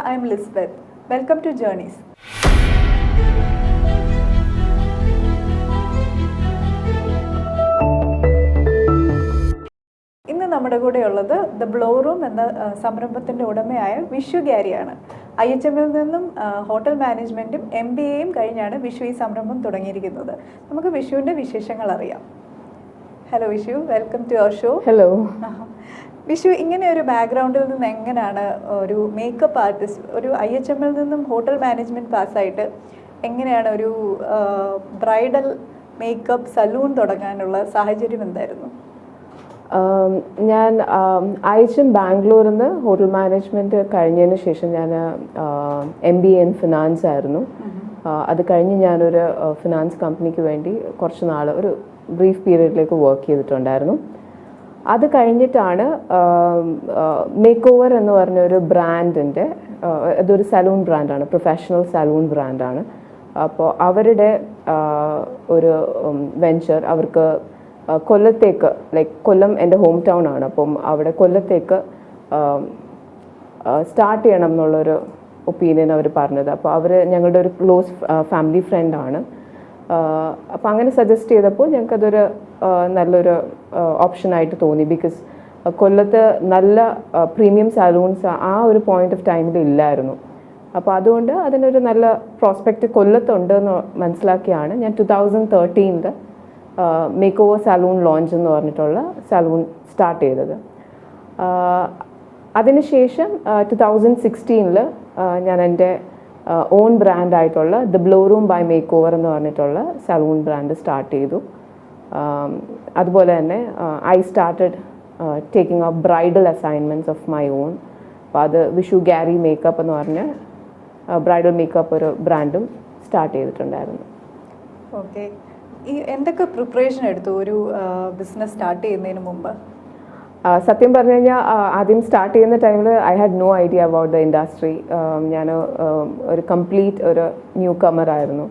I'm Lisbeth. Welcome to Journeys. ഇന്ന് നമ്മുടെ കൂടെയുള്ളത് ദ ബ്ലോ റൂം എന്ന സംരംഭത്തിൻ്റെ ഉടമയായ വിഷു ഗ്യാരിയാണ്. IHM-ൽ നിന്നും ഹോട്ടൽ മാനേജ്മെൻറ്റും MBA-യും കഴിഞ്ഞാണ് വിഷു ഈ സംരംഭം തുടങ്ങിയിരിക്കുന്നത്. നമുക്ക് വിഷുവിൻ്റെ വിശേഷങ്ങൾ അറിയാം. Hello Vishu, welcome to our show. Hello Vishu, ഇങ്ങനെ ഒരു ബാക്ക്ഗ്രൗണ്ടിൽ നിന്ന് എങ്ങനെയാണ് ഒരു മേക്കപ്പ് ആർട്ടിസ്റ്റ്, ഒരു IHM-ൽ നിന്നും ഹോട്ടൽ മാനേജ്മെൻറ്റ് പാസ്സായിട്ട് എങ്ങനെയാണ് ഒരു ബ്രൈഡൽ മേക്കപ്പ് സലൂൺ തുടങ്ങാനുള്ള സാഹചര്യം എന്തായിരുന്നു? ഞാൻ IHM ബാംഗ്ലൂരിൽ നിന്ന് ഹോട്ടൽ മാനേജ്മെൻറ്റ് കഴിഞ്ഞതിന് ശേഷം ഞാൻ MBA ഇൻ ഫിനാൻസ് ആയിരുന്നു. അത് കഴിഞ്ഞ് ഞാനൊരു ഫിനാൻസ് കമ്പനിക്ക് വേണ്ടി കുറച്ച് നാൾ ഒരു ബ്രീഫ് പീരീഡിലേക്ക് വർക്ക് ചെയ്തിട്ടുണ്ടായിരുന്നു. അത് കഴിഞ്ഞിട്ടാണ് മേക്ക് ഓവർ എന്ന് പറഞ്ഞൊരു ബ്രാൻഡിൻ്റെ, ഇതൊരു സലൂൺ ബ്രാൻഡാണ്, പ്രൊഫഷണൽ സലൂൺ ബ്രാൻഡാണ്. അപ്പോൾ അവരുടെ ഒരു വെഞ്ചർ അവർക്ക് കൊല്ലത്തേക്ക്, ലൈക്ക് കൊല്ലം എൻ്റെ ഹോം ടൗൺ ആണ്, അപ്പം അവിടെ കൊല്ലത്തേക്ക് സ്റ്റാർട്ട് ചെയ്യണം എന്നുള്ളൊരു ഒപ്പീനിയൻ അവർ പറഞ്ഞത്. അപ്പോൾ അവർ ഞങ്ങളുടെ ഒരു ക്ലോസ് ഫാമിലി ഫ്രണ്ടാണ്. അപ്പം അങ്ങനെ സജസ്റ്റ് ചെയ്തപ്പോൾ ഞങ്ങൾക്കതൊരു നല്ലൊരു ഓപ്ഷനായിട്ട് തോന്നി. ബിക്കോസ് കൊല്ലത്ത് നല്ല പ്രീമിയം സലൂൺസ് ആ ഒരു പോയിന്റ് ഓഫ് ടൈമിൽ ഇല്ലായിരുന്നു. അപ്പോൾ അതുകൊണ്ട് അതിനൊരു നല്ല പ്രോസ്പെക്റ്റ് കൊല്ലത്തുണ്ട് എന്ന് മനസ്സിലാക്കിയാണ് ഞാൻ 2013 മേക്ക് ഓവർ സലൂൺ ലോഞ്ച് എന്ന് പറഞ്ഞിട്ടുള്ള സലൂൺ സ്റ്റാർട്ട് ചെയ്തത്. അതിനുശേഷം 2016 ഞാൻ എൻ്റെ ഓൺ ബ്രാൻഡായിട്ടുള്ള the Blow Room by Make Over എന്ന് പറഞ്ഞിട്ടുള്ള സലൂൺ ബ്രാൻഡ് സ്റ്റാർട്ട് ചെയ്തു. അതുപോലെ തന്നെ I started taking up bridal assignments of my own. അപ്പോൾ അത് വിഷു ഗ്യാരി മേക്കപ്പ് എന്ന് പറഞ്ഞ് ബ്രൈഡൽ മേക്കപ്പ് ഒരു ബ്രാൻഡും സ്റ്റാർട്ട് ചെയ്തിട്ടുണ്ടായിരുന്നു. ഓക്കെ, ഈ എന്തൊക്കെ പ്രിപ്പറേഷൻ എടുത്തു ഒരു ബിസിനസ് സ്റ്റാർട്ട് ചെയ്യുന്നതിന് മുമ്പ്? സത്യം പറഞ്ഞു കഴിഞ്ഞാൽ ആദ്യം സ്റ്റാർട്ട് ചെയ്യുന്ന ടൈമിൽ I had no idea about the industry. ഞാൻ ഒരു കംപ്ലീറ്റ് ഒരു ന്യൂ കമർ ആയിരുന്നു.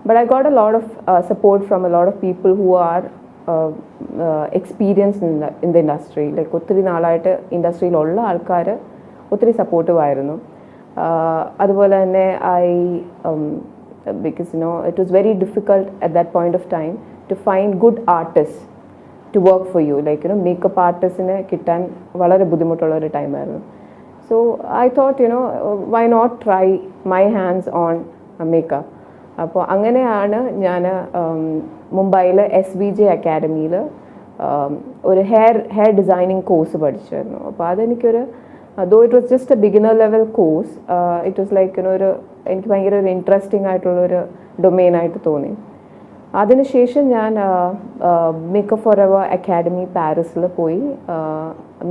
But I got a lot of support from a lot of people who are experienced in the industry. Like ഒത്തിരി നാളായിട്ട് ഇൻഡസ്ട്രിയിലുള്ള ആൾക്കാർ ഒത്തിരി സപ്പോർട്ടീവ് ആയിരുന്നു. അതുപോലെ തന്നെ because it was very difficult at that point of time to find good artists to work for you. Like makeup artistsine kittan valare budhimutulla oru time aayirunnu. So I thought why not try my hands on makeup. appo anganeyana njan Mumbai SVJ Academy il oru hair designing course padichirunnu. appo adenikku though it was just a beginner level course, it was like എനിക്ക് ഭയങ്കര ഒരു interesting ആയിട്ടുള്ളൊരു domain ആയിട്ട് തോന്നി. അതിനുശേഷം ഞാൻ makeup for ever academy പാരീസിൽ പോയി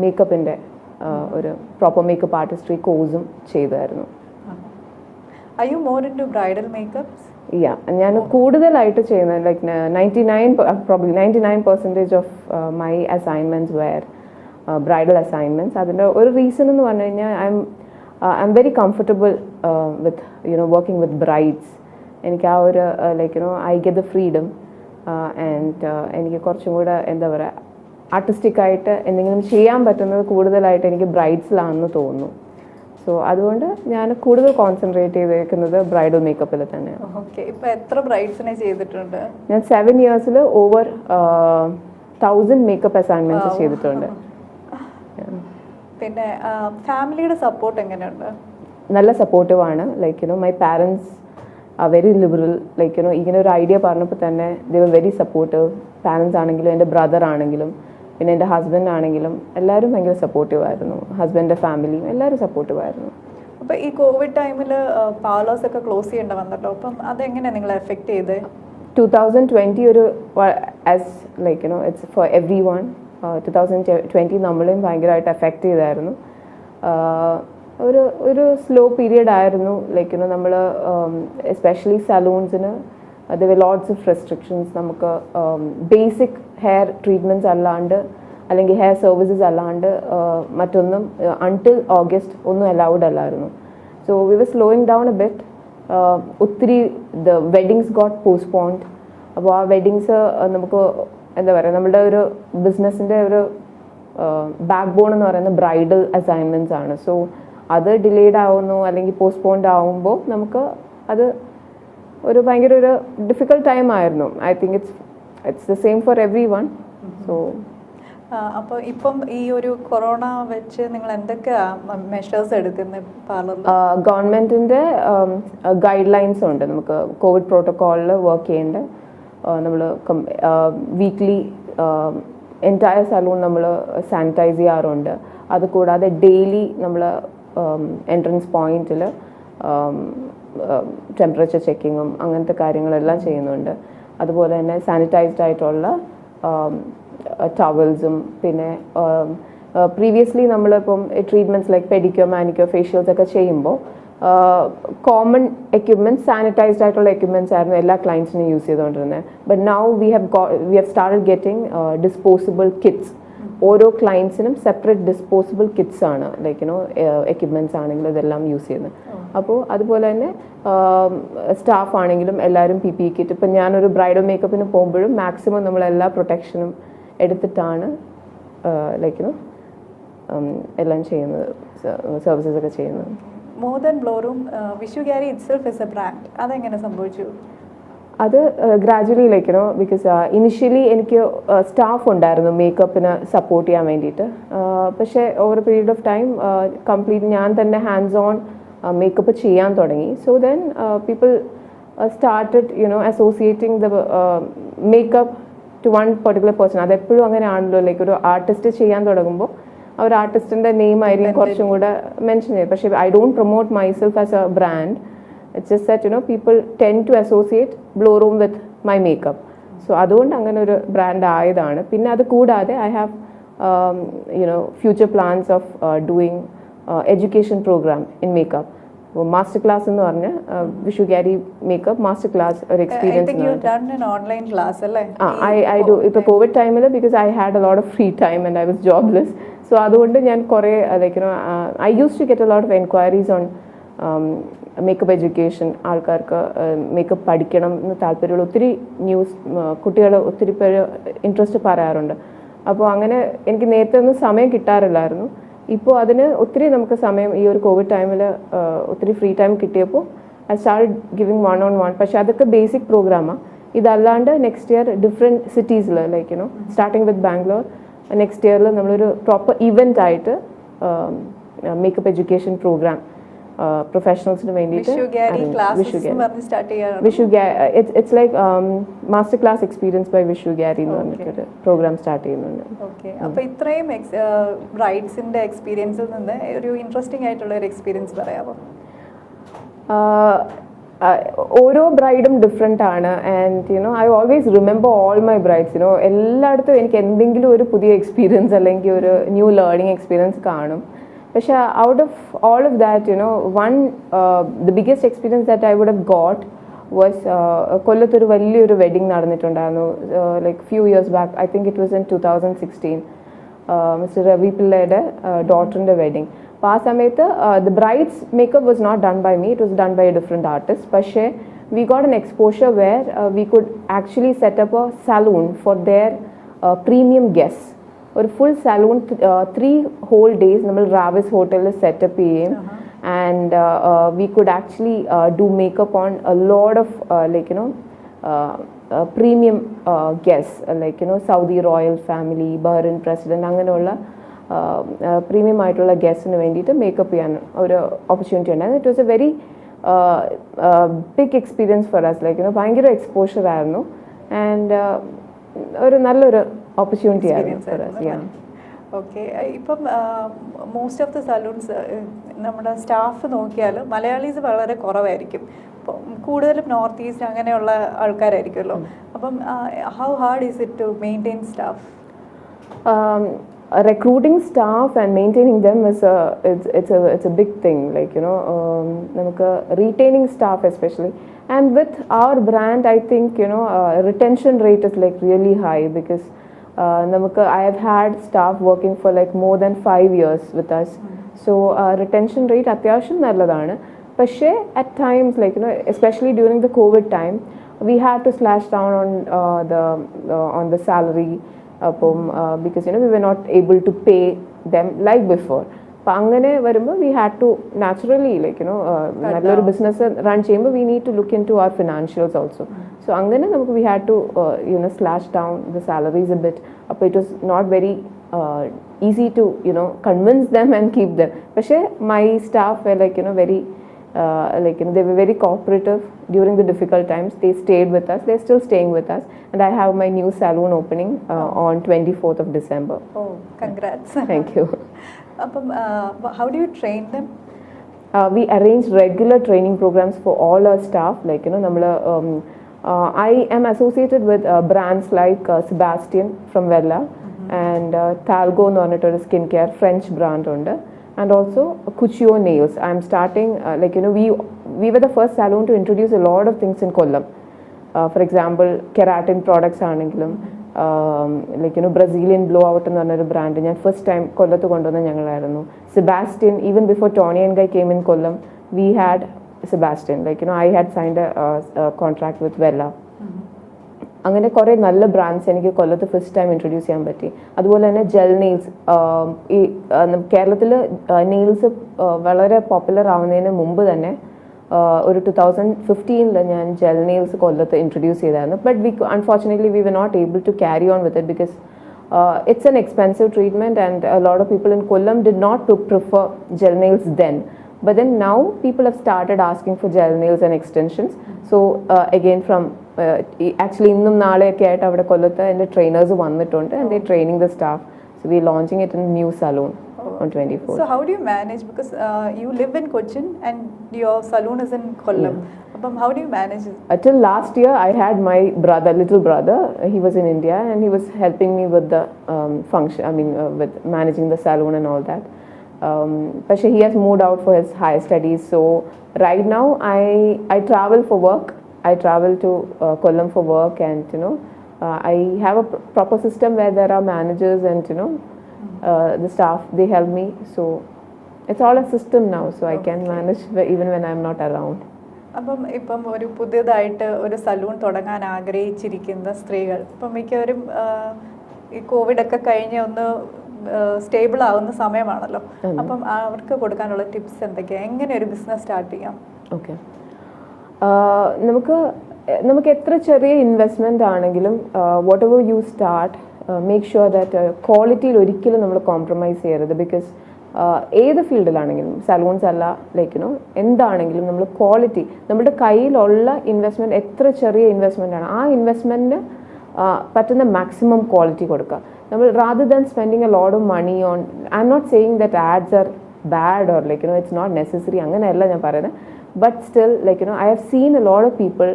മേക്കപ്പിൻ്റെ ഒരു പ്രോപ്പർ മേക്കപ്പ് ആർട്ടിസ്ട്രി കോഴ്സും ചെയ്തായിരുന്നു. Are you more into bridal makeups? Yeah, ഞാൻ കൂടുതലായിട്ട് ചെയ്യുന്നത് like 99% of my assignments where bridal assignments. അതിൻ്റെ ഒരു റീസൺ എന്ന് പറഞ്ഞു കഴിഞ്ഞാൽ I'm very comfortable with working with brides. എനിക്ക് ആ ഒരു I get the freedom and എനിക്ക് കുറച്ചും കൂടെ എന്താ പറയുക ആർട്ടിസ്റ്റിക് ആയിട്ട് എന്തെങ്കിലും ചെയ്യാൻ പറ്റുന്നത് കൂടുതലായിട്ട് എനിക്ക് ബ്രൈഡ്സിലാണെന്ന് തോന്നുന്നു. സോ അതുകൊണ്ട് ഞാൻ കൂടുതൽ കോൺസെൻട്രേറ്റ് ചെയ്തേക്കുന്നത് ബ്രൈഡൽ മേക്കപ്പിൽ തന്നെ. ഓക്കെ, ഇപ്പോൾ എത്ര ബ്രൈഡ്സിനെ ചെയ്തിട്ടുണ്ട്? ഞാൻ 7 years ഓവർ 1000 മേക്കപ്പ് അസൈൻമെൻറ്റ്സ് ചെയ്തിട്ടുണ്ട്. പിന്നെ ഫാമിലിയുടെ സപ്പോർട്ട് എങ്ങനെയുണ്ട്? നല്ല സപ്പോർട്ടീവാണ്. My parents are very liberal. ഇങ്ങനെ ഒരു ഐഡിയ പറഞ്ഞപ്പോൾ തന്നെ they were very supportive. Parents ആണെങ്കിലും എൻ്റെ ബ്രദർ ആണെങ്കിലും പിന്നെ എൻ്റെ ഹസ്ബൻഡ് ആണെങ്കിലും എല്ലാവരും ഭയങ്കര സപ്പോർട്ടീവായിരുന്നു. ഹസ്ബൻഡിൻ്റെ ഫാമിലിയും എല്ലാവരും സപ്പോർട്ടീവായിരുന്നു. അപ്പോൾ ഈ കോവിഡ് ടൈമിൽ പാർലേഴ്സ് ഒക്കെ ക്ലോസ് ചെയ്യേണ്ട വന്നല്ലോ, അപ്പം അതെങ്ങനെയാണ് നിങ്ങളെ എഫക്റ്റ് ചെയ്തത്? 2020 ഒരു as it's for every one. 2020 നമ്മളെയും ഭയങ്കരമായിട്ട് എഫക്റ്റ് ചെയ്തായിരുന്നു. ഒരു സ്ലോ പീരിയഡ് ആയിരുന്നു. നമ്മൾ എസ്പെഷ്യലി സലൂൺസിന് there were lots of restrictions. നമുക്ക് ബേസിക് ഹെയർ ട്രീറ്റ്മെൻറ്റ്സ് അല്ലാണ്ട് അല്ലെങ്കിൽ ഹെയർ സർവീസസ് അല്ലാണ്ട് മറ്റൊന്നും അൺടിൽ ഓഗസ്റ്റ് ഒന്നും അലൗഡ് അല്ലായിരുന്നു. So we were slowing down a bit. ഒത്തിരി ദ വെഡിങ്സ് ഗോട്ട് പോസ്റ്റ്പോൺഡ്. അപ്പോൾ ആ വെഡിങ്സ് നമുക്ക് എന്താ പറയുക, നമ്മുടെ ഒരു ബിസിനസ്സിൻ്റെ ഒരു ബാക്ക് ബോൺ എന്ന് പറയുന്നത് ബ്രൈഡൽ അസൈൻമെൻറ്റ്സ് ആണ്. സോ അത് ഡിലേഡ് ആവുന്നു അല്ലെങ്കിൽ പോസ്റ്റ്പോൺഡ് ആവുമ്പോൾ നമുക്ക് അത് ഒരു ഭയങ്കര ഒരു ഡിഫിക്കൽട്ട് ടൈം ആയിരുന്നു. I think it's the same for every one. So അപ്പോൾ ഇപ്പം ഈ ഒരു കൊറോണ വെച്ച് നിങ്ങൾ എന്തൊക്കെയാണ് മെഷേഴ്സ് എടുക്കുന്നത് പാർലറിൽ? ഗവൺമെൻറ്റിൻ്റെ ഗൈഡ് ലൈൻസ് ഉണ്ട്. നമുക്ക് കോവിഡ് പ്രോട്ടോക്കോളിൽ വർക്ക് ചെയ്യേണ്ട. നമ്മൾ വീക്ക്ലി എൻറ്റയർ സലൂൺ നമ്മൾ സാനിറ്റൈസ് ചെയ്യാറുണ്ട്. അതുകൂടാതെ ഡെയിലി നമ്മൾ എൻട്രൻസ് പോയിന്റിൽ ടെമ്പറേച്ചർ ചെക്കിങ്ങും അങ്ങനത്തെ കാര്യങ്ങളെല്ലാം ചെയ്യുന്നുണ്ട്. അതുപോലെ തന്നെ സാനിറ്റൈസ്ഡ് ആയിട്ടുള്ള ടവൽസും പിന്നെ പ്രീവിയസ്ലി നമ്മളിപ്പം treatments like pedicure manicure facials ഒക്കെ ചെയ്യുമ്പോൾ കോമൺ എക്യുപ്മെൻറ്റ്സ് സാനിറ്റൈസ്ഡ് ആയിട്ടുള്ള എക്യുപ്മെൻറ്റ്സ് ആയിരുന്നു എല്ലാ ക്ലയൻസിനും യൂസ് ചെയ്തുകൊണ്ടിരുന്നത്. But now we have started getting disposable kits. ഓരോ ക്ലയൻസിനും സെപ്പറേറ്റ് ഡിസ്പോസിബിൾ കിറ്റ്സ് ആണ് ലൈക്ക് എക്യുപ്മെൻറ്റ്സ് ആണെങ്കിലും ഇതെല്ലാം യൂസ് ചെയ്യുന്നത്. അപ്പോൾ അതുപോലെ തന്നെ സ്റ്റാഫ് ആണെങ്കിലും എല്ലാവരും PPE കിറ്റ്. ഇപ്പം ഞാനൊരു ബ്രൈഡൽ മേക്കപ്പിന് പോകുമ്പോഴും മാക്സിമം നമ്മളെല്ലാ പ്രൊട്ടക്ഷനും എടുത്തിട്ടാണ് എല്ലാം ചെയ്യുന്നത്, സർവീസസ് ഒക്കെ ചെയ്യുന്നത്. More than Blow Room, Vishugari itself is a brand. അതെങ്ങനെ സംഭവിച്ചു? അത് ഗ്രാജുവലി ബിക്കോസ് ഇനിഷ്യലി എനിക്ക് സ്റ്റാഫ് ഉണ്ടായിരുന്നു മേക്കപ്പിന് സപ്പോർട്ട് ചെയ്യാൻ വേണ്ടിയിട്ട്. പക്ഷേ over a period of time complete ഞാൻ തന്നെ ഹാൻഡ്സ് ഓൺ മേക്കപ്പ് ചെയ്യാൻ തുടങ്ങി. So then people started associating the makeup to one particular person. അതെപ്പോഴും അങ്ങനെയാണല്ലോ, ലൈക്ക് ഒരു ആർട്ടിസ്റ്റ് ചെയ്യാൻ തുടങ്ങുമ്പോൾ ആ ഒരു ആർട്ടിസ്റ്റിൻ്റെ നെയിം ആയിരിക്കും കുറച്ചും കൂടെ മെൻഷൻ ചെയ്യും. പക്ഷേ I don't promote myself as A brand. It's just that people tend to associate Blowroom with my makeup. So അതുകൊണ്ട് അങ്ങനെ ഒരു ബ്രാൻഡ് ആയതാണ്. പിന്നെ അത് കൂടാതെ I have future plans of doing education programme in makeup. Master class എന്ന് പറഞ്ഞ വിഷുഗാരി മേക്കപ്പ് മാസ്റ്റർ ക്ലാസ് ഒരു എക്സ്പീരിയൻസ്. I do. ഇപ്പോൾ കോവിഡ് ടൈമിൽ because I had a lot of free time and I was jobless. So അതുകൊണ്ട് ഞാൻ കുറേ I use to get a lot of enquiries on makeup education. ആൾക്കാർക്ക് makeup പഠിക്കണം എന്ന് താല്പര്യമുള്ള ഒത്തിരി കുട്ടികൾ ഒത്തിരി പേര് ഇൻട്രസ്റ്റ് പറയാറുണ്ട്. അപ്പോൾ അങ്ങനെ എനിക്ക് നേരത്തെ ഒന്നും സമയം കിട്ടാറില്ലായിരുന്നു. ഇപ്പോൾ അതിന് ഒത്തിരി നമുക്ക് സമയം ഈ ഒരു കോവിഡ് ടൈമിൽ ഒത്തിരി ഫ്രീ ടൈം കിട്ടിയപ്പോൾ ഐ സ്റ്റാർട്ട് ഗിവിങ് 1-on-1. പക്ഷേ അതൊക്കെ ബേസിക് പ്രോഗ്രാമാണ്. ഇതല്ലാണ്ട് നെക്സ്റ്റ് ഇയർ ഡിഫറെൻറ്റ് സിറ്റീസിൽ like starting with Bangalore, next ഇയറിൽ നമ്മളൊരു പ്രോപ്പർ ഇവൻ്റ് ആയിട്ട് മേക്കപ്പ് എഡ്യൂക്കേഷൻ പ്രോഗ്രാം പ്രൊഫഷണൽസിന് വേണ്ടിയിട്ട് it's like master class experience by Vishugari എന്ന് പറഞ്ഞിട്ടൊരു പ്രോഗ്രാം സ്റ്റാർട്ട് ചെയ്യുന്നുണ്ട്. അപ്പോൾ ഇത്രയും ബ്രൈഡ്സിന്റെ എക്സ്പീരിയൻസിൽ നിന്ന് ഒരു ഇൻട്രസ്റ്റിംഗ് ആയിട്ടുള്ള ഒരു എക്സ്പീരിയൻസ് പറയാമോ? ഓരോ ബ്രൈഡും ഡിഫറെൻ്റ് ആണ്. And I always remember all my brides. എല്ലായിടത്തും എനിക്ക് എന്തെങ്കിലും ഒരു പുതിയ എക്സ്പീരിയൻസ് അല്ലെങ്കിൽ ഒരു ന്യൂ ലേണിംഗ് എക്സ്പീരിയൻസ് കാണും. പക്ഷേ out of all of that, the biggest experience that I would have got was കൊല്ലത്തൊരു വലിയൊരു wedding നടന്നിട്ടുണ്ടായിരുന്നു like few years back. I think it was in 2016. Mr. Ravi പിള്ളയുടെ ഡോട്ടറിൻ്റെ വെഡിങ്. അപ്പോൾ ആ സമയത്ത് the bride's makeup was not done by me, it was done by a different artist. പക്ഷേ we got an exposure where we could actually set up a saloon for their premium guests. ഒരു full salon 3 whole days നമ്മൾ റാവിസ് ഹോട്ടലിൽ setup ചെയ്യും. And we could actually do makeup on a lot of premium guest like Saudi royal family, Bahrain president, അങ്ങനെയുള്ള premium ആയിട്ടുള്ള ഗസ്റ്റിന് വേണ്ടിയിട്ട് makeup ചെയ്യാൻ ഒരു ഓപ്പർച്യൂണിറ്റി ഉണ്ടായിരുന്നു. It was a very big experience for us. Like ഭയങ്കര exposure ആയിരുന്നു and ഒരു നല്ലൊരു ഓപ്പർച്യൂണിറ്റി ആയിരുന്നു. ഓക്കെ. ഇപ്പം മോസ്റ്റ് ഓഫ് ദ സലൂൺസ് നമ്മുടെ സ്റ്റാഫ് നോക്കിയാൽ മലയാളീസ് വളരെ കുറവായിരിക്കും. അപ്പം കൂടുതലും നോർത്ത് ഈസ്റ്റ് അങ്ങനെയുള്ള ആൾക്കാരായിരിക്കുമല്ലോ. അപ്പം how hard is it to maintain staff? Recruiting staff and maintaining them it's a big thing, like നമുക്ക് retaining staff especially, and with our brand I think retention rate is like really high because നമുക്ക് I have had staff working for like more than 5 years with us. So retention rate അത്യാവശ്യം നല്ലതാണ്. പക്ഷേ at times like especially during the COVID time we had to slash down on the salary because we were not able to pay them like before. അപ്പം അങ്ങനെ വരുമ്പോൾ we had to naturally നല്ലൊരു business run ചെയ്യുമ്പോൾ we need to look into our financials also. So അങ്ങനെ നമുക്ക് we had to slash down the salaries a bit. അപ്പോൾ it was not very easy to convince them and keep them. പക്ഷേ my staff were very they were very cooperative during the difficult times. They stayed with us. They're still staying with us, and I have my new salon opening on 24th of December. Oh, congrats. Thank you. How do you train them? We arrange regular training programs for all our staff. I am associated with brands like Sebastian from Vella and Talgo എന്ന് പറഞ്ഞിട്ടൊരു skin care French brand ഉണ്ട്, and also Cuccio nails. I'm starting we were the first salon to introduce a lot of things in Kollam. For example, keratin products ആണെങ്കിലും Brazilian blow out എന്ന് പറഞ്ഞൊരു brand ഞാൻ first time കൊല്ലത്ത് കൊണ്ടുവന്ന ഞങ്ങളായിരുന്നു. Sebastian, even before Toni and Guy came in Kollam, we had Sebastian. I had signed a contract with Vella. അങ്ങനെ കുറേ നല്ല ബ്രാൻഡ്സ് എനിക്ക് കൊല്ലത്ത് ഫസ്റ്റ് ടൈം ഇൻട്രൊഡ്യൂസ് ചെയ്യാൻ പറ്റി. അതുപോലെ തന്നെ ജെൽ നെയിൽസ്. ഈ കേരളത്തിൽ നെയിൽസ് വളരെ പോപ്പുലർ ആവുന്നതിന് മുമ്പ് തന്നെ ഒരു 2015 ഞാൻ ജെൽ നെയിൽസ് കൊല്ലത്ത് ഇൻട്രൊഡ്യൂസ് ചെയ്തായിരുന്നു. But unfortunately we were not able to carry on with it because it's an expensive treatment and a lot of people in Kollam did not prefer gel nails then. But then now people have started asking for gel nails and extensions. So again from actually ഇന്നും നാളെയൊക്കെ ആയിട്ട് അവിടെ കൊല്ലത്ത് എൻ്റെ trainers വന്നിട്ടുണ്ട്, and they're training the staff. So we're launching it in a new salon on 24th. So how do you manage, because you live in Cochin and your salon is in Kollam? How do you manage it? Until last year I had my little brother. He was in India and he was helping me with the function, with managing the salon and all that. But he has moved out for his higher studies. So right now I travel for work. I travel to Kollam for work, and I have a proper system where there are managers and the staff, they help me. So it's all a system now, so I can manage even when I'm not around. ഇപ്പം ഒരു പുതിയതായിട്ട് ഒരു salon തുടങ്ങാൻ ആഗ്രഹിച്ചിരിക്കുന്ന സ്ത്രീകൾ ഇപ്പം മിക്കവരും ഈ കോവിഡൊക്കെ കഴിഞ്ഞ് ഒന്ന് സ്റ്റേബിൾ ആവുന്ന സമയമാണല്ലോ. അപ്പം അവർക്ക് കൊടുക്കാനുള്ള ടിപ്സ് എന്തൊക്കെയാണ്? എങ്ങനെ ഒരു ബിസിനസ് സ്റ്റാർട്ട് ചെയ്യാം? ഓക്കെ, നമുക്ക് എത്ര ചെറിയ ഇൻവെസ്റ്റ്മെൻ്റ് ആണെങ്കിലും what ever you start, make sure that ക്വാളിറ്റിയിൽ ഒരിക്കലും നമ്മൾ കോംപ്രമൈസ് ചെയ്യരുത്. ബിക്കോസ് ഏത് ഫീൽഡിലാണെങ്കിലും, സലൂൺസ് അല്ല, എന്താണെങ്കിലും നമ്മൾ ക്വാളിറ്റി, നമ്മുടെ കയ്യിലുള്ള ഇൻവെസ്റ്റ്മെൻറ്റ് എത്ര ചെറിയ ഇൻവെസ്റ്റ്മെൻ്റ് ആണ്, ആ ഇൻവെസ്റ്റ്മെൻറ്റിന് പറ്റുന്ന മാക്സിമം ക്വാളിറ്റി കൊടുക്കുക. നമ്മൾ rather than spending a lot of money on, I'm not saying that ads are bad or it's not necessary, അങ്ങനെയല്ല ഞാൻ പറയുന്നത്. But still, I have seen a lot of people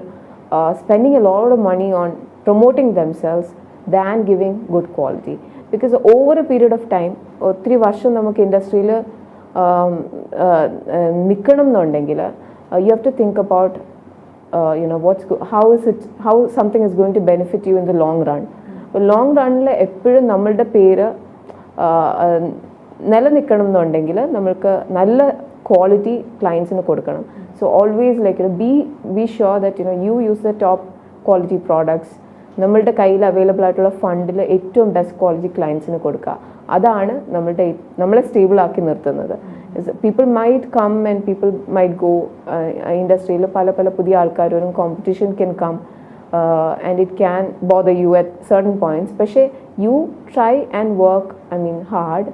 spending a lot of money on promoting themselves than giving good quality. Because over a period of time, 3 വർഷം നമുക്ക് ഇൻഡസ്ട്രിയിൽ നിൽക്കണം എന്നുണ്ടെങ്കിൽ you have to think about how something is going to benefit you in the long run. Long റണ്ണിൽ എപ്പോഴും നമ്മളുടെ പേര് നിലനിൽക്കണം എന്നുണ്ടെങ്കിൽ നമ്മൾക്ക് നല്ല ക്വാളിറ്റി ക്ലയൻസിന് കൊടുക്കണം. So always be sure that you use the top quality products. നമ്മളുടെ കയ്യിൽ അവൈലബിൾ ആയിട്ടുള്ള ഫണ്ടിൽ ഏറ്റവും ബെസ്റ്റ് ക്വാളിറ്റി ക്ലയൻസിന് കൊടുക്കുക. അതാണ് നമ്മളെ സ്റ്റേബിൾ ആക്കി നിർത്തുന്നത്. People might come and people might go. ഇൻഡസ്ട്രിയിൽ പല പുതിയ ആൾക്കാർ വരും, competition can come and it can bother you at certain points. പക്ഷേ you try and work hard,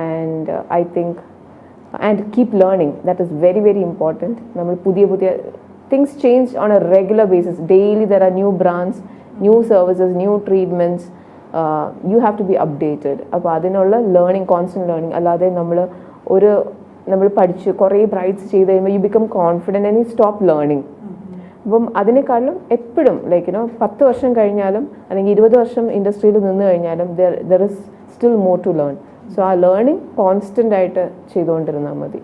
and I think and keep learning. That is very, very important. നമ്മൾ പുതിയ things change on a regular basis. Daily there are new brands, new services, new treatments. You have to be updated. അപ്പോൾ അതിനുള്ള learning, constant learning. അല്ലാതെ നമ്മൾ പഠിച്ച് കുറേ brights ചെയ്ത് കഴിയുമ്പോൾ you become confident and you stop learning. അപ്പം അതിനേക്കാളും എപ്പോഴും 10 വർഷം കഴിഞ്ഞാലും അല്ലെങ്കിൽ 20 വർഷം ഇൻഡസ്ട്രിയിൽ നിന്ന് കഴിഞ്ഞാലും there is still more to learn. So ആ ലേണിംഗ് കോൺസ്റ്റൻ്റ് ആയിട്ട് ചെയ്തുകൊണ്ടിരുന്നാൽ മതി.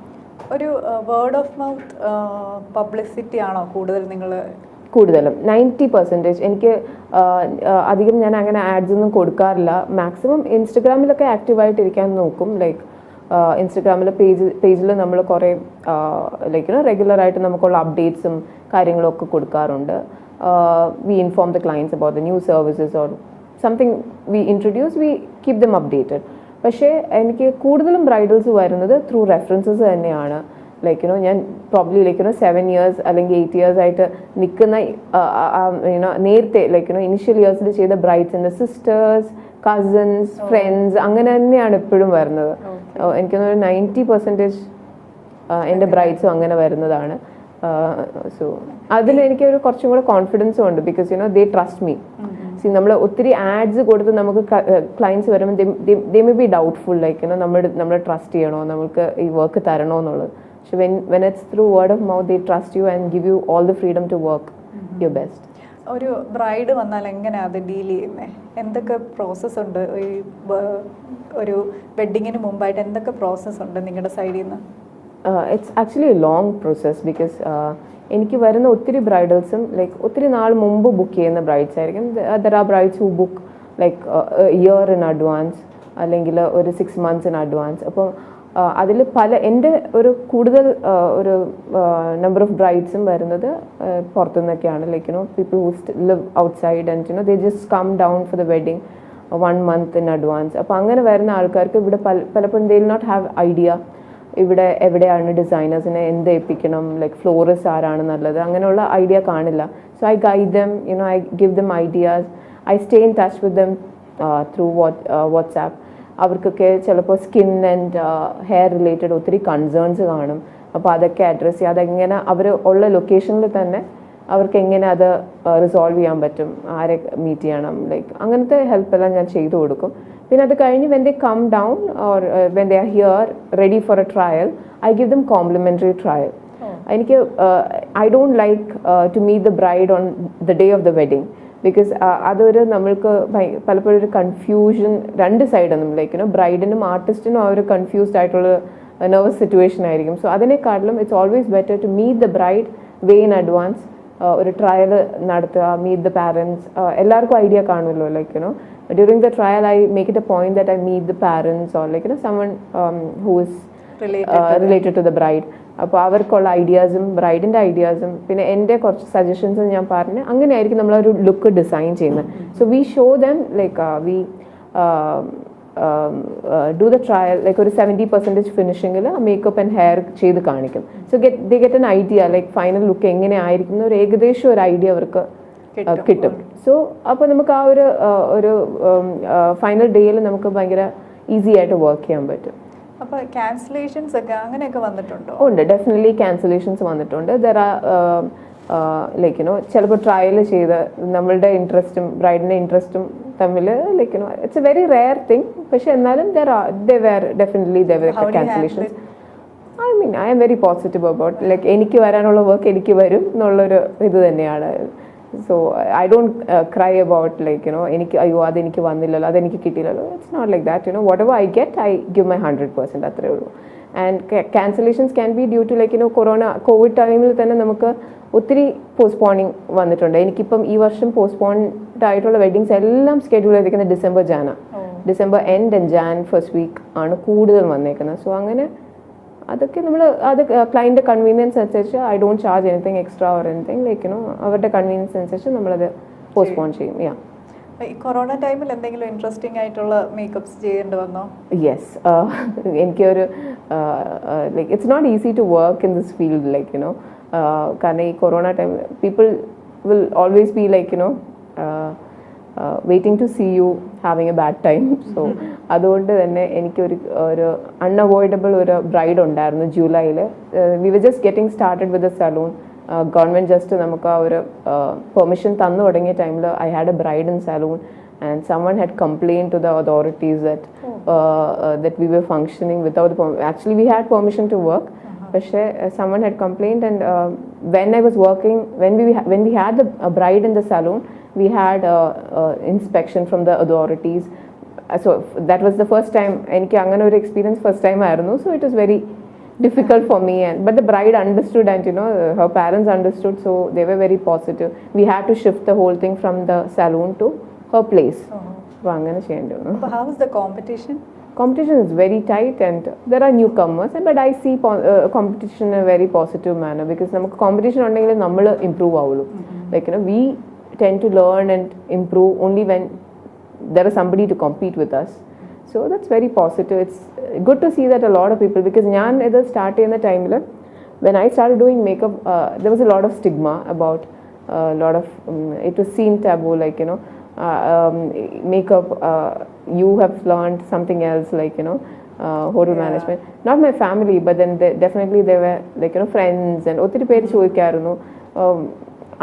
ഒരു വേർഡ് ഓഫ് മൗത്ത് പബ്ലിസിറ്റി ആണോ കൂടുതലും 90%? എനിക്ക് അധികം ഞാൻ അങ്ങനെ ആഡ്സ് ഒന്നും കൊടുക്കാറില്ല. മാക്സിമം ഇൻസ്റ്റഗ്രാമിലൊക്കെ ആക്റ്റീവായിട്ടിരിക്കാൻ നോക്കും. ഇൻസ്റ്റഗ്രാമിലെ പേജിൽ നമ്മൾ കുറേ റെഗുലറായിട്ട് നമുക്കുള്ള അപ്ഡേറ്റ്സും കാര്യങ്ങളും ഒക്കെ കൊടുക്കാറുണ്ട്. We inform the clients about the new services or something we introduce, we keep them updated. പക്ഷേ എനിക്ക് കൂടുതലും ബ്രൈഡൽസ് വരുന്നത് ത്രൂ റെഫറൻസസ് തന്നെയാണ്. ലൈക്ക് ഞാൻ പ്രോബ്ലി 7 years അല്ലെങ്കിൽ 8 years ആയിട്ട് നിൽക്കുന്ന നേരത്തെ ഇനിഷ്യൽ ഇയേഴ്സിൽ ചെയ്ത ബ്രൈഡ്സിൻ്റെ സിസ്റ്റേഴ്സ്, കസിൻസ്, ഫ്രണ്ട്സ് അങ്ങനെ തന്നെയാണ് എപ്പോഴും വരുന്നത്. എനിക്കൊരു 90% എൻ്റെ ബ്രൈഡ്സും അങ്ങനെ വരുന്നതാണ്. സോ അതിൽ എനിക്കൊരു കുറച്ചും കൂടെ കോൺഫിഡൻസും ഉണ്ട്. Because they trust me. C നമ്മൾ ഒത്തിരി ആഡ്സ് കൊടുത്ത് നമുക്ക് ക്ലയൻസ് വരുമ്പോൾ ദേ മേ ബി ഡൗട്ട്ഫുൾ നമ്മൾ ട്രസ്റ്റ് ചെയ്യണോ, നമുക്ക് ഈ വർക്ക് തരണോ എന്നുള്ളത്. പക്ഷെ when it's through word of mouth, they trust you and give you all the freedom to work your best. ഒരു ബ്രൈഡ് വന്നാൽ എങ്ങനെയാണ് അത് ഡീൽ ചെയ്യുന്നത്? എന്തൊക്കെ പ്രോസസ്സ് ഉണ്ട് ഈ ഒരു വെഡ്ഡിങ്ങിന് മുമ്പായിട്ട്? എന്തൊക്കെ പ്രോസസ്സ് ഉണ്ട് നിങ്ങളുടെ സൈഡിൽ നിന്ന്? It's actually A long process. Because എനിക്ക് വരുന്ന ഒത്തിരി ബ്രൈഡൽസും ഒത്തിരി നാൾ മുമ്പ് ബുക്ക് ചെയ്യുന്ന ബ്രൈഡ്സ് ആയിരിക്കും. There are brides who book year in advance അല്ലെങ്കിൽ ഒരു 6 months ഇൻ അഡ്വാൻസ്. അപ്പോൾ അതിൽ എൻ്റെ ഒരു കൂടുതൽ ഒരു നമ്പർ ഓഫ് ബ്രൈഡ്സും വരുന്നത് പുറത്തുനിന്നൊക്കെയാണ്. People who live outside and they just come down for the wedding 1 month in advance. അപ്പോൾ അങ്ങനെ വരുന്ന ആൾക്കാർക്ക് ഇവിടെ പലപ്പോഴും they will not have idea ഇവിടെ എവിടെയാണ് ഡിസൈനേഴ്സിനെ എന്ത് ഏൽപ്പിക്കണം, ഫ്ലോറിസ്റ്റ് ആരാണ് നല്ലത്, അങ്ങനെയുള്ള ഐഡിയ കാണില്ല. So I guide dum, I give them ideas. I stay in touch with them through WhatsApp. അവർക്കൊക്കെ ചിലപ്പോൾ സ്കിൻ ആൻഡ് ഹെയർ റിലേറ്റഡ് ഒത്തിരി കൺസേൺസ് കാണും. അപ്പോൾ അതൊക്കെ അഡ്രസ്സ് ചെയ്യുക. അതെങ്ങനെ അവർ ഉള്ള ലൊക്കേഷനിൽ തന്നെ അവർക്ക് എങ്ങനെ അത് റിസോൾവ് ചെയ്യാൻ പറ്റും, ആരെ മീറ്റ് ചെയ്യണം, അങ്ങനത്തെ ഹെൽപ്പെല്ലാം ഞാൻ ചെയ്തു കൊടുക്കും. പിന്നെ അത് കഴിഞ്ഞ് when they come down or when they are here ready for a trial, I give them complimentary trial. എനിക്ക് I don't like to meet the bride on the day of the wedding. Because അതൊരു നമ്മൾക്ക് പലപ്പോഴും ഒരു confusion രണ്ട് സൈഡൊന്നും ബ്രൈഡിനും ആർട്ടിസ്റ്റിനും ആ ഒരു confused ആയിട്ടുള്ള nervous situation ആയിരിക്കും. സോ അതിനെക്കാട്ടിലും it's always better to meet the bride way in advance. ഒരു ട്രയൽ നടത്തുക, മീറ്റ് ദ പാരൻസ്. എല്ലാവർക്കും ഐഡിയ കാണുമല്ലോ. During the trial, I make it a point that I meet the parents or someone who is related to the bride. അപ്പോൾ അവർക്കുള്ള ഐഡിയാസും ബ്രൈഡിൻ്റെ ഐഡിയാസും പിന്നെ എൻ്റെ കുറച്ച് സജഷൻസും ഞാൻ പറഞ്ഞ് അങ്ങനെയായിരിക്കും നമ്മളൊരു ലുക്ക് ഡിസൈൻ ചെയ്യുന്നത്. So we show them we do the trial ഒരു 70% ഫിനിഷിങ്ങിൽ മേക്കപ്പ് ആൻഡ് ഹെയർ ചെയ്ത് കാണിക്കും. So they get an idea final look എങ്ങനെ ആയിരിക്കും ഒരു ഏകദേശം ഒരു ഐഡിയ അവർക്ക് കിട്ടും. സോ അപ്പോൾ നമുക്ക് ആ ഒരു ഫൈനൽ ഡേയിൽ നമുക്ക് ഭയങ്കര ഈസി ആയിട്ട് വർക്ക് ചെയ്യാൻ പറ്റും. അപ്പോൾ ക്യാൻസലേഷൻസ് ഒക്കെ അങ്ങനെയൊക്കെ വന്നിട്ടുണ്ടോ? ഉണ്ട്, ഡെഫിനറ്റ്ലി ക്യാൻസലേഷൻസ് വന്നിട്ടുണ്ട്. ദർ ആർ ചിലപ്പോൾ ട്രയൽ ചെയ്ത് നമ്മളുടെ ഇൻട്രസ്റ്റും ബ്രൈഡിൻ്റെ ഇൻട്രസ്റ്റും തമ്മിൽ it's a very rare thing. പക്ഷെ എന്നാലും definitely cancellations. I'm very positive about എനിക്ക് വരാനുള്ള വർക്ക് എനിക്ക് വരും എന്നുള്ളൊരു ഇത് തന്നെയാണ്. So I don't cry about എനിക്ക് അയ്യോ അതെനിക്ക് വന്നില്ലല്ലോ, അതെനിക്ക് കിട്ടിയില്ലല്ലോ. It's not like that. Whatever I get I give my 100%, അത്രേ ഉള്ളൂ. And cancellations can be due to Covid ടൈമിൽ തന്നെ നമുക്ക് ഒത്തിരി പോസ്റ്റ്പോണിങ് വന്നിട്ടുണ്ട്. എനിക്കിപ്പം ഈ വർഷം പോസ്റ്റ്പോൺഡ് ആയിട്ടുള്ള വെഡിങ്സ് എല്ലാം സ്കെഡ്യൂൾ ചെയ്തിരിക്കുന്നത് December end and Jan first week ആണ് കൂടുതൽ വന്നേക്കുന്നത്. സോ അങ്ങനെ അതൊക്കെ നമ്മൾ അത് ക്ലയൻറ്റ് കൺവീനിയൻസ് അനുസരിച്ച് I don't charge anything extra or anything അവരുടെ കൺവീനിയൻസ് അനുസരിച്ച് നമ്മളത് പോസ്റ്റ്പോൺ ചെയ്യും. ഈ കൊറോണ ടൈമിൽ എന്തെങ്കിലും ഇൻട്രസ്റ്റിംഗ് ആയിട്ടുള്ള മേക്കപ്സ് ചെയ്യേണ്ടി വന്നോ? യെസ്, എനിക്കൊരു it's not easy to work in this field കാരണം ഈ കൊറോണ ടൈമിൽ people will always be waiting to see you having a bad time. So അതുകൊണ്ട് തന്നെ എനിക്കൊരു അൺഅവോയ്ഡബിൾ ഒരു ബ്രൈഡ് ഉണ്ടായിരുന്നു ജൂലൈയിൽ. We were just getting started with a salon. Government just നമുക്ക് ആ ഒരു പെർമിഷൻ തന്നു തുടങ്ങിയ ടൈമിൽ I had a bride in salon and someone had complained to the authorities that we were functioning without actually we had permission to work. But someone had complained, and when I was working, when we had the bride in the salon, we had inspection from the authorities. So that was the first time eniki angana or experience first time aayirunnu. So it was very difficult for me, but the bride understood, and her parents understood, so they were very positive. We had to shift the whole thing from the salon to her place. So angana cheyandi vannu. But how is the competition? Competition is very tight, and there are newcomers, but I see competition in a very positive manner, because namukku competition undengile nammal improve avulu. We tend to learn and improve only when there is somebody to compete with us. So that's very positive. It's good to see that a lot of people, because ഞാൻ ഇത് start ചെയ്യുന്ന ടൈമിൽ when I started doing makeup, there was a lot of stigma about a lot of it was seen taboo, like makeup, you have learned something else, like hotel management. Not my family, but then definitely they were like friends and ഒത്തിരി പേര് ചോദിക്കായിരുന്നു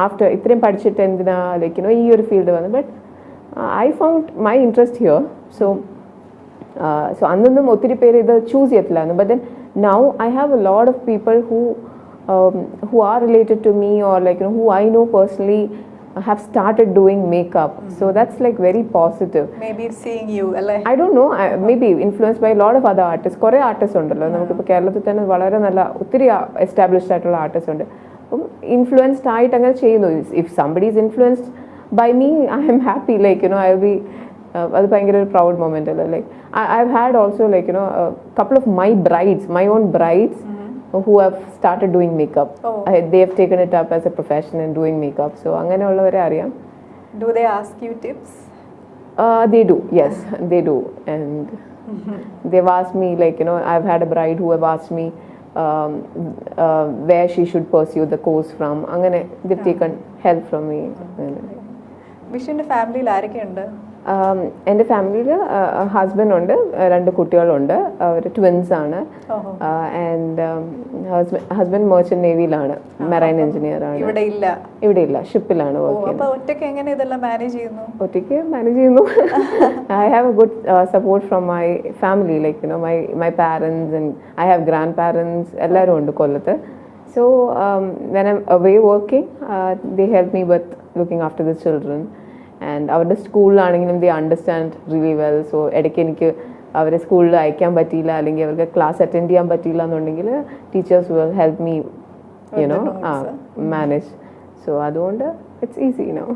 after ഇത്രയും പഠിച്ചിട്ട് എന്തിനാ like ഈ ഒരു field വന്നു. But I found my interest here. So അന്നൊന്നും ഒത്തിരി പേര് ഇത് choose ചെയ്യത്തില്ലായിരുന്നു. But then now I have a lot of people who are related to me, or like who I know personally have started doing makeup. So that's like very positive. Maybe seeing you, I don't know, maybe influenced by a lot of other artists. കുറേ artist ഉണ്ടല്ലോ നമുക്കിപ്പോൾ കേരളത്തിൽ തന്നെ വളരെ നല്ല ഒത്തിരി established ആയിട്ടുള്ള artist ഉണ്ട്. അപ്പം ഇൻഫ്ലുവൻസ്ഡ് ആയിട്ട് അങ്ങനെ ചെയ്യുന്നു. If somebody is influenced by me, I'm happy, like I will be, അത് ഭയങ്കര ഒരു പ്രൗഡ് മൊമെന്റ് അല്ലേ. Like I have had also like couple of my brides, my own brides, who have started doing makeup. They have taken it up as a profession and doing makeup. So അങ്ങനെയുള്ളവരെ അറിയാം. Do they ask you tips? They do, yes, they do. And they've asked me, like I've had a bride who have asked me where she should pursue the course from. അങ്ങനെ they've taken help from me. വിഷുവിന്റെ ഫാമിലിയിൽ ആരൊക്കെയുണ്ട്? എൻ്റെ ഫാമിലിയിൽ husband ഉണ്ട്, 2 കുട്ടികളുണ്ട്, അവർ twins ആണ്. And husband merchant നേവിയിലാണ്, മെറൈൻ എഞ്ചിനീയർ ആണ്. ഇവിടെ ഇല്ല, ഷിപ്പിലാണ് വർക്ക് ചെയ്യുന്നത്. ഒറ്റയ്ക്ക് എങ്ങനെ ഇതെല്ലാം മാനേജ് ചെയ്യുന്നു? ഒറ്റയ്ക്ക് മാനേജ് ചെയ്യുന്നു. I have A good support from my family, like my parents and I have grand parents, എല്ലാവരും ഉണ്ട് കൊല്ലത്ത്. So when I'm away working, they help me with looking after the children. And അവരുടെ സ്കൂളിലാണെങ്കിലും they understand really well. So ഇടയ്ക്ക് എനിക്ക് അവരെ സ്കൂളിൽ അയക്കാൻ പറ്റിയില്ല, അല്ലെങ്കിൽ അവർക്ക് ക്ലാസ് അറ്റൻഡ് ചെയ്യാൻ പറ്റിയില്ല എന്നുണ്ടെങ്കിൽ teachers will help me manage. So അതുകൊണ്ട് ഇറ്റ്സ് ഈസി നൗ.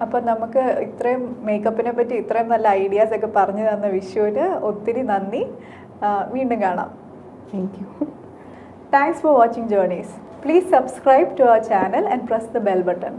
അപ്പം നമുക്ക് ഇത്രയും മേക്കപ്പിനെ പറ്റി ഇത്രയും നല്ല ഐഡിയാസ് ഒക്കെ പറഞ്ഞു തന്ന വിഷുവിന് ഒത്തിരി നന്ദി. വീണ്ടും കാണാം. Thank you. Thanks for watching Journeys. Please subscribe to our channel and press the bell button.